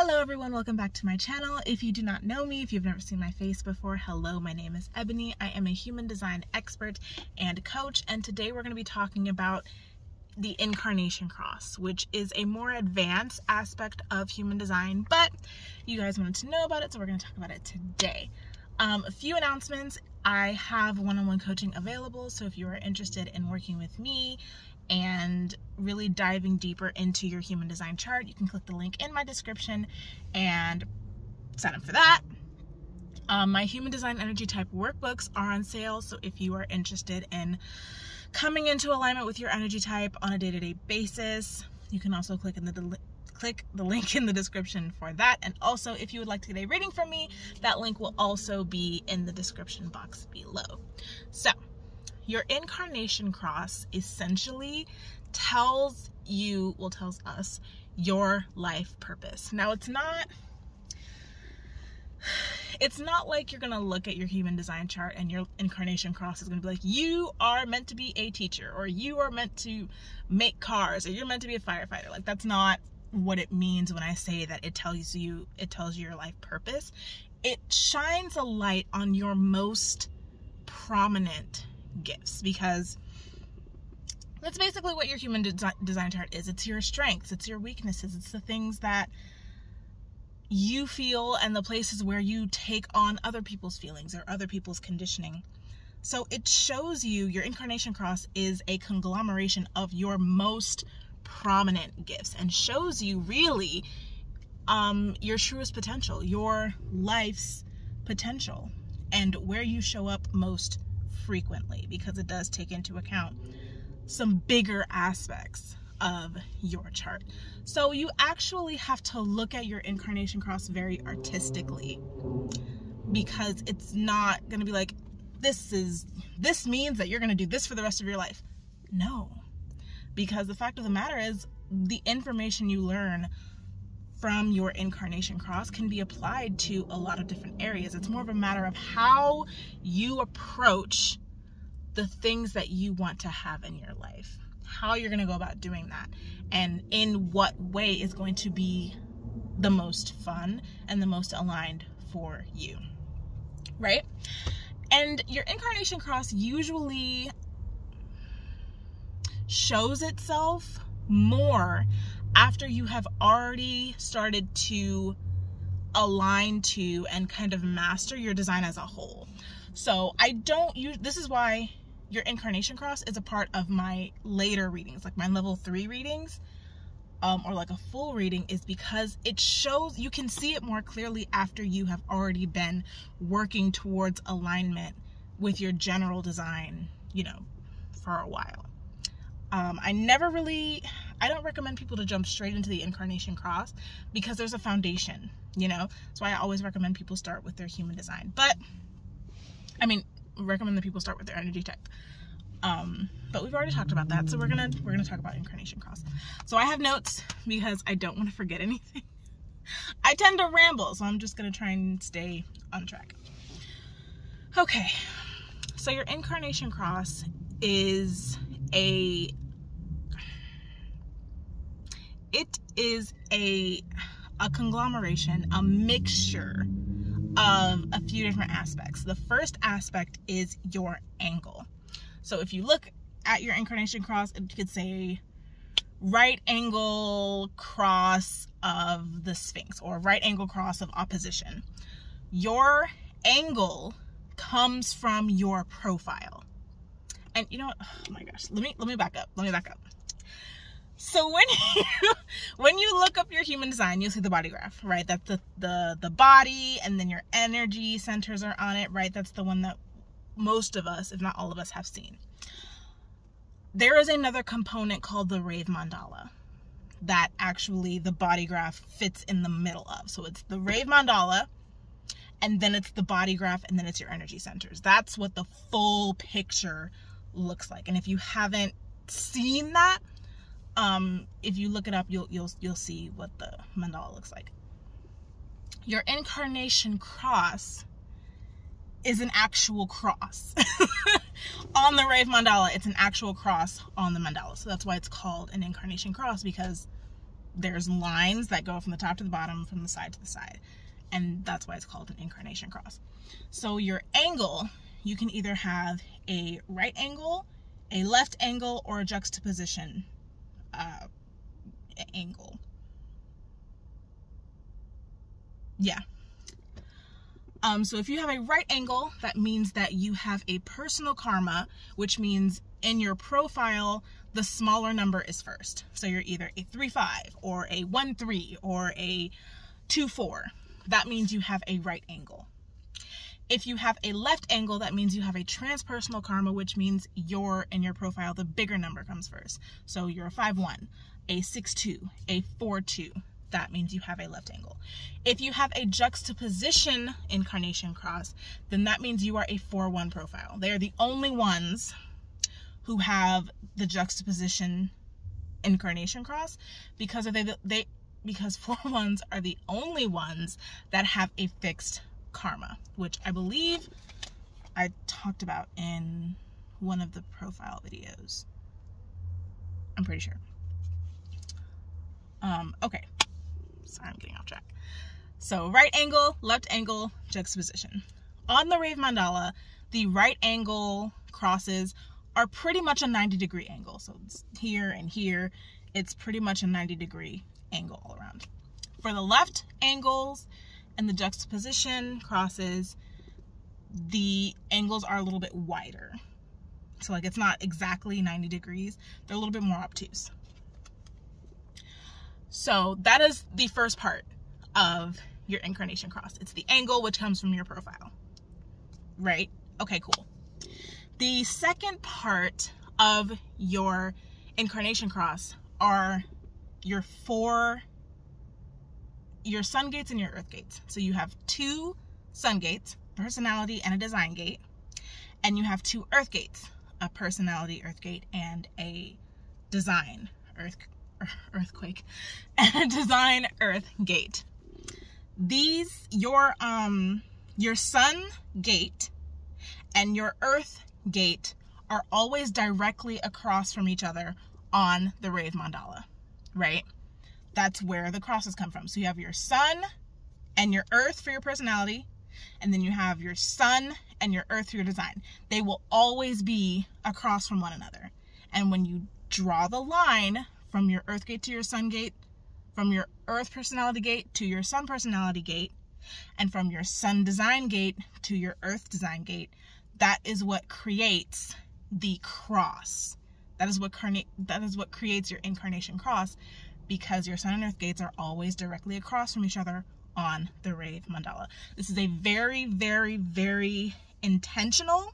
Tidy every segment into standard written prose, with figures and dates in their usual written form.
Hello everyone, welcome back to my channel. If you do not know me, if you've never seen my face before, hello, my name is Ebony. I am a human design expert and coach, and today we're going to be talking about the Incarnation Cross, which is a more advanced aspect of human design, but you guys wanted to know about it, so we're going to talk about it today. A few announcements. I have one-on-one coaching available, so if you are interested in working with me and really diving deeper into your human design chart, you can click the link in my description and sign up for that. My human design energy type workbooks are on sale, so if you are interested in coming into alignment with your energy type on a day-to-day basis, you can also click the link in the description for that. And also, if you would like to get a reading from me, that link will also be in the description box below. So your Incarnation Cross essentially tells us your life purpose. Now, it's not like you're gonna look at your human design chart and your Incarnation Cross is gonna be like, you are meant to be a teacher, or you are meant to make cars, or you're meant to be a firefighter. Like, that's not what it means when I say that it tells you your life purpose. It shines a light on your most prominent gifts, because that's basically what your human design chart is. It's your strengths, it's your weaknesses, it's the things that you feel and the places where you take on other people's feelings or other people's conditioning. So it shows you, your Incarnation Cross is a conglomeration of your most prominent gifts and shows you really your truest potential, your life's potential, and where you show up most frequently, because it does take into account some bigger aspects of your chart. So you actually have to look at your Incarnation Cross very artistically, because it's not going to be like, this means that you're going to do this for the rest of your life. No, because the fact of the matter is, the information you learn from your Incarnation Cross can be applied to a lot of different areas. It's more of a matter of how you approach the things that you want to have in your life, how you're going to go about doing that, and in what way is going to be the most fun and the most aligned for you, right? And your Incarnation Cross usually shows itself more after you have already started to align to and kind of master your design as a whole. So this is why your Incarnation Cross is a part of my later readings, like my level 3 readings, or like a full reading, is because it shows, you can see it more clearly after you have already been working towards alignment with your general design, for a while. I don't recommend people to jump straight into the Incarnation Cross, because there's a foundation, That's why I always recommend people start with their human design. But, recommend that people start with their energy type. But we've already talked about that, so we're gonna talk about Incarnation Cross. So I have notes because I don't want to forget anything. I tend to ramble, so I'm just gonna try and stay on track. Okay, so your Incarnation Cross is a conglomeration, a mixture of a few different aspects. The first aspect is your angle. So if you look at your Incarnation Cross, it could say right angle cross of the Sphinx, or right angle cross of opposition. Your angle comes from your profile. And you know what? Oh my gosh, let me back up. So when you look up your human design, you'll see the body graph, right? That's the body, and then your energy centers are on it, right? That's the one that most of us, if not all of us, have seen. There is another component called the Rave Mandala that actually the body graph fits in the middle of. So it's the Rave Mandala, and then it's the body graph, and then it's your energy centers. That's what the full picture looks like. And if you haven't seen that, if you look it up, you'll see what the mandala looks like. Your Incarnation Cross is an actual cross on the Rave Mandala. It's an actual cross on the mandala, so that's why it's called an Incarnation Cross, because there's lines that go from the top to the bottom, from the side to the side. And that's why it's called an incarnation cross. So your angle, you can either have a right angle, a left angle, or a juxtaposition angle. Yeah. So if you have a right angle, that means that you have a personal karma, which means in your profile, the smaller number is first. So you're either a 3-5 or a 1-3 or a 2-4. That means you have a right angle. If you have a left angle, that means you have a transpersonal karma, which means in your profile, the bigger number comes first. So you're a 5-1, a 6-2, a 4-2. That means you have a left angle. If you have a juxtaposition incarnation cross, then that means you are a 4-1 profile. They are the only ones who have the juxtaposition incarnation cross because because 4-1s are the only ones that have a fixed karma, which I believe I talked about in one of the profile videos. I'm pretty sure. Okay. Sorry, I'm getting off track. So right angle, left angle, juxtaposition. On the Rave Mandala, the right angle crosses are pretty much a 90-degree angle. So it's here and here. It's pretty much a 90-degree angle all around. For the left angles and the juxtaposition crosses, the angles are a little bit wider. So like it's not exactly 90 degrees. They're a little bit more obtuse. So that is the first part of your incarnation cross. It's the angle, which comes from your profile, right? Okay, cool. The second part of your incarnation cross are your sun gates and your earth gates. So you have 2 sun gates, personality and a design gate, and you have 2 earth gates, a personality earth gate and a design earthquake and a design earth gate. These your sun gate and your earth gate are always directly across from each other on the Rave Mandala, right? That's where the crosses come from. So you have your sun and your earth for your personality, and then you have your sun and your earth for your design. They will always be across from one another. And when you draw the line from your earth gate to your sun gate, from your earth personality gate to your sun personality gate, and from your sun design gate to your earth design gate, that is what creates the cross. That is what creates your incarnation cross, because your sun and earth gates are always directly across from each other on the Rave Mandala. This is a very, very, very intentional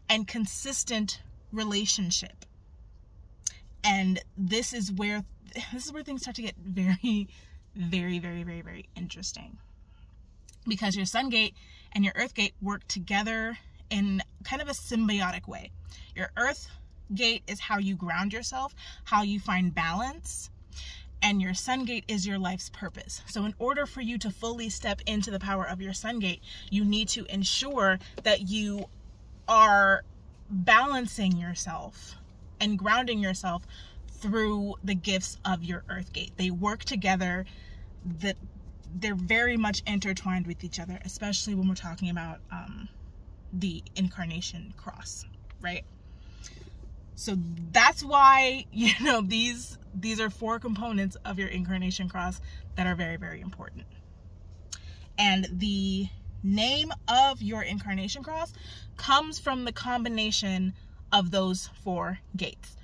and consistent relationship. And this is where things start to get very, very, very, very, very interesting. Because your sun gate and your earth gate work together in kind of a symbiotic way. Your earth gate is how you ground yourself, how you find balance, and your sun gate is your life's purpose. So in order for you to fully step into the power of your sun gate, you need to ensure that you are balancing yourself and grounding yourself through the gifts of your earth gate. They work together, that they're very much intertwined with each other, especially when we're talking about the incarnation cross, right? So that's why, these are 4 components of your incarnation cross that are very, very important. And the name of your incarnation cross comes from the combination of those 4 gates.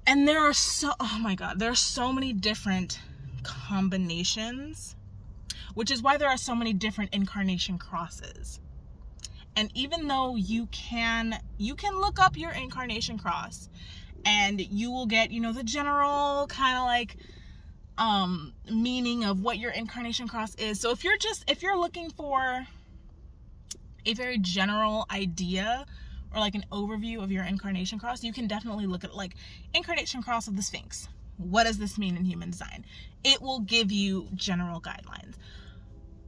And there are there are so many different combinations, which is why there are so many different incarnation crosses. And even though you can look up your incarnation cross and you will get, the general kind of like meaning of what your incarnation cross is. So if you're looking for a very general idea or like an overview of your incarnation cross, you can definitely look at like incarnation cross of the Sphinx. What does this mean in human design? It will give you general guidelines.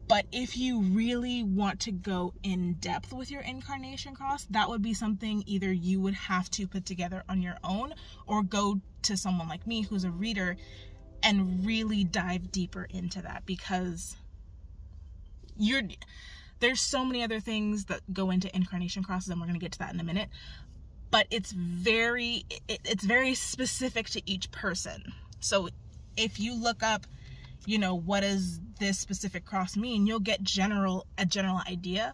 But if you really want to go in depth with your incarnation cross, that would be something either you would have to put together on your own or go to someone like me who's a reader and really dive deeper into that, because there's so many other things that go into incarnation crosses, and we're going to get to that in a minute, but it's very specific to each person. So if you look up, you know, what does this specific cross mean, you'll get a general idea,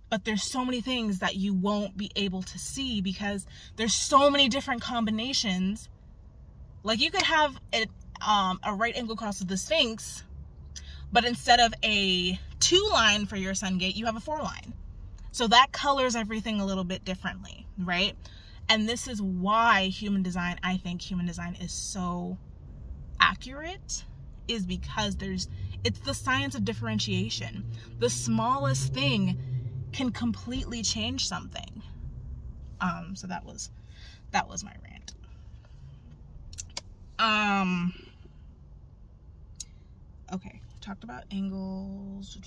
but there's so many things that you won't be able to see because there's so many different combinations. Like, you could have a right angle cross with the Sphinx, but instead of a 2-line for your sun gate, you have a 4-line. So that colors everything a little bit differently, right? And this is why I think human design is so accurate, is because it's the science of differentiation. The smallest thing can completely change something. So that was my rant. Okay, talked about angles.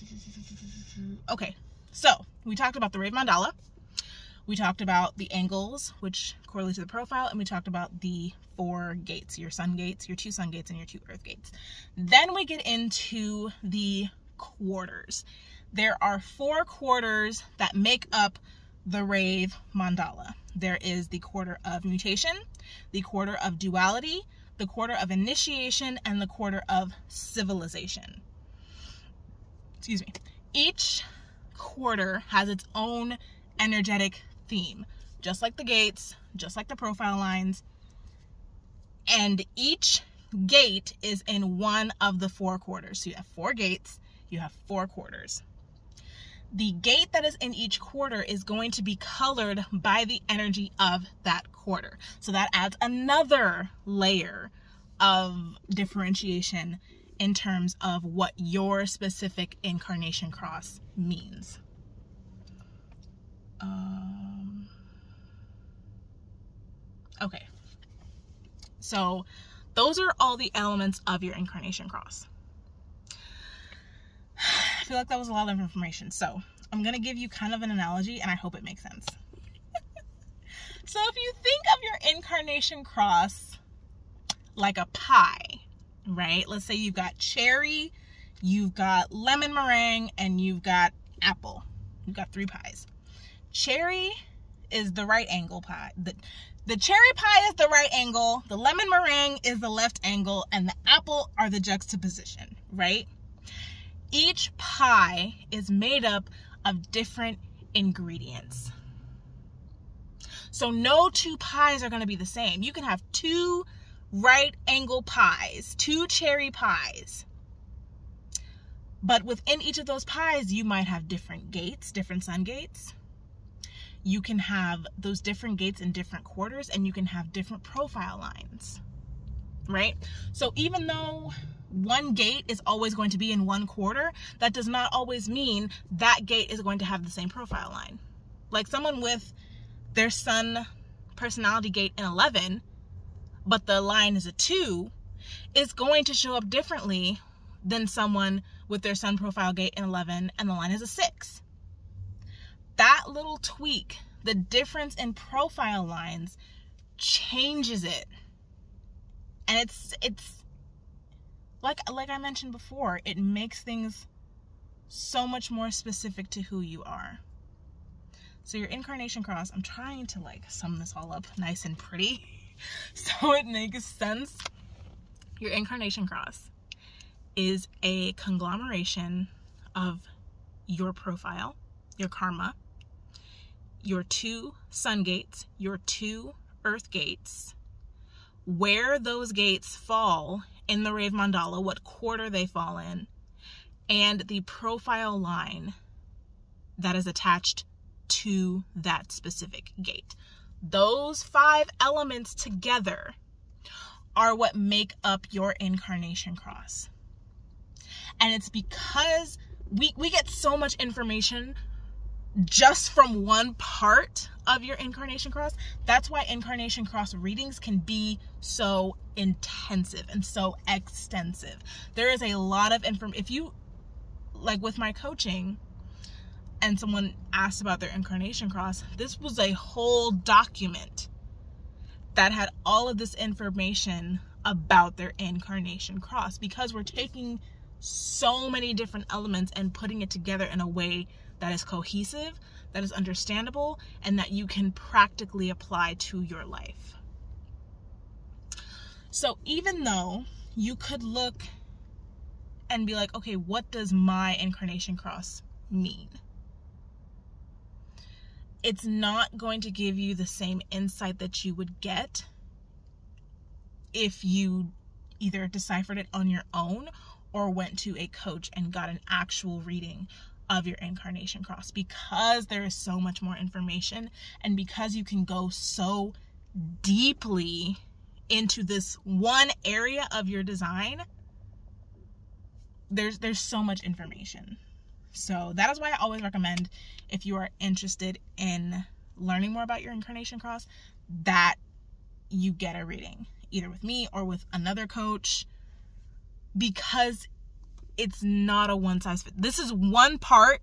Okay, so we talked about the Rave Mandala. We talked about the angles, which correlate to the profile, and we talked about the 4 gates, your sun gates, your 2 sun gates, and your 2 earth gates. Then we get into the quarters. There are 4 quarters that make up the Rave Mandala. There is the quarter of mutation, the quarter of duality, the quarter of initiation, and the quarter of civilization. Excuse me. Each quarter has its own energetic theme, just like the gates, just like the profile lines, and each gate is in one of the 4 quarters. So you have 4 gates, you have 4 quarters. The gate that is in each quarter is going to be colored by the energy of that quarter. So that adds another layer of differentiation in terms of what your specific incarnation cross means. Okay, so those are all the elements of your incarnation cross. I feel like that was a lot of information, so I'm going to give you kind of an analogy, and I hope it makes sense. So if you think of your incarnation cross like a pie, right? Let's say you've got cherry, you've got lemon meringue, and you've got apple. You've got 3 pies. Cherry is the right angle pie. The cherry pie is the right angle, the lemon meringue is the left angle, and the apple are the juxtaposition, right? Each pie is made up of different ingredients. So no 2 pies are going to be the same. You can have 2 right angle pies, 2 cherry pies. But within each of those pies, you might have different gates, different sun gates. You can have those different gates in different quarters, and you can have different profile lines, right? So even though one gate is always going to be in one quarter, that does not always mean that gate is going to have the same profile line. Like someone with their sun personality gate in 11, but the line is a 2, is going to show up differently than someone with their sun profile gate in 11 and the line is a 6. That little tweak, the difference in profile lines, changes it. And it's like I mentioned before, it makes things so much more specific to who you are. So your incarnation cross, I'm trying to like sum this all up nice and pretty so it makes sense. Your incarnation cross is a conglomeration of your profile, your karma, your 2 sun gates, your 2 earth gates, where those gates fall in the Rave Mandala, what quarter they fall in, and the profile line that is attached to that specific gate. Those 5 elements together are what make up your incarnation cross. And it's because we get so much information just from one part of your incarnation cross. That's why incarnation cross readings can be so intensive and so extensive. There is a lot of information. If you, like with my coaching, and someone asked about their incarnation cross, this was a whole document that had all of this information about their incarnation cross, because we're taking so many different elements and putting it together in a way that is cohesive, that is understandable, and that you can practically apply to your life. So even though you could look and be like, okay, what does my incarnation cross mean? It's not going to give you the same insight that you would get if you either deciphered it on your own or went to a coach and got an actual reading of your incarnation cross, because there is so much more information, and because you can go so deeply into this one area of your design. There's so much information. So that is why I always recommend, if you are interested in learning more about your incarnation cross, that you get a reading, either with me or with another coach, because it's not a one size fits. This is one part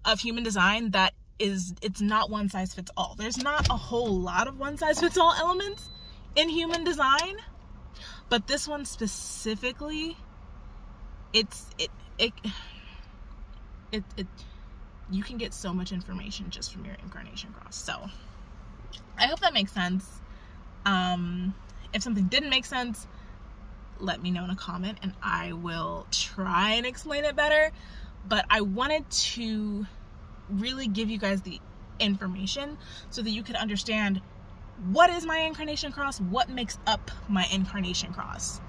of human design that it's not one size fits all. There's not a whole lot of one size fits all elements in human design, but this one specifically, you can get so much information just from your incarnation cross. So I hope that makes sense. If something didn't make sense, let me know in a comment and I will try and explain it better. But I wanted to really give you guys the information so that you could understand, what is my incarnation cross? What makes up my incarnation cross?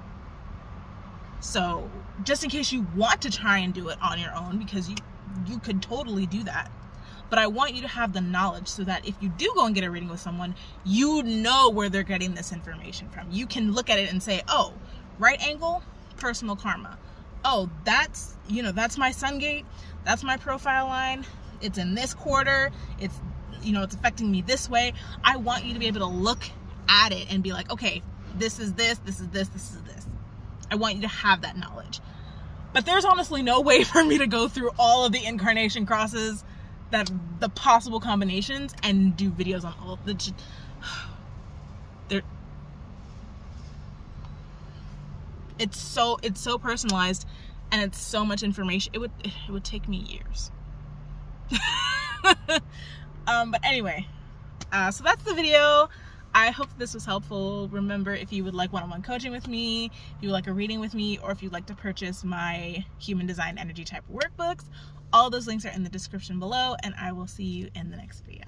So just in case you want to try and do it on your own, because you could totally do that. But I want you to have the knowledge so that if you do go and get a reading with someone, you know where they're getting this information from. You can look at it and say, oh, right angle, personal karma. Oh, that's my sun gate. That's my profile line. It's in this quarter. It's affecting me this way. I want you to be able to look at it and be like, okay, this is this, this is this, this is this. I want you to have that knowledge. But there's honestly no way for me to go through all of the incarnation crosses, the possible combinations, and do videos on all of the. It's so personalized, and it's so much information. It would take me years. But anyway, so that's the video. I hope this was helpful. Remember, if you would like one-on-one coaching with me, if you would like a reading with me, or if you'd like to purchase my human design energy type workbooks, all those links are in the description below, and I will see you in the next video.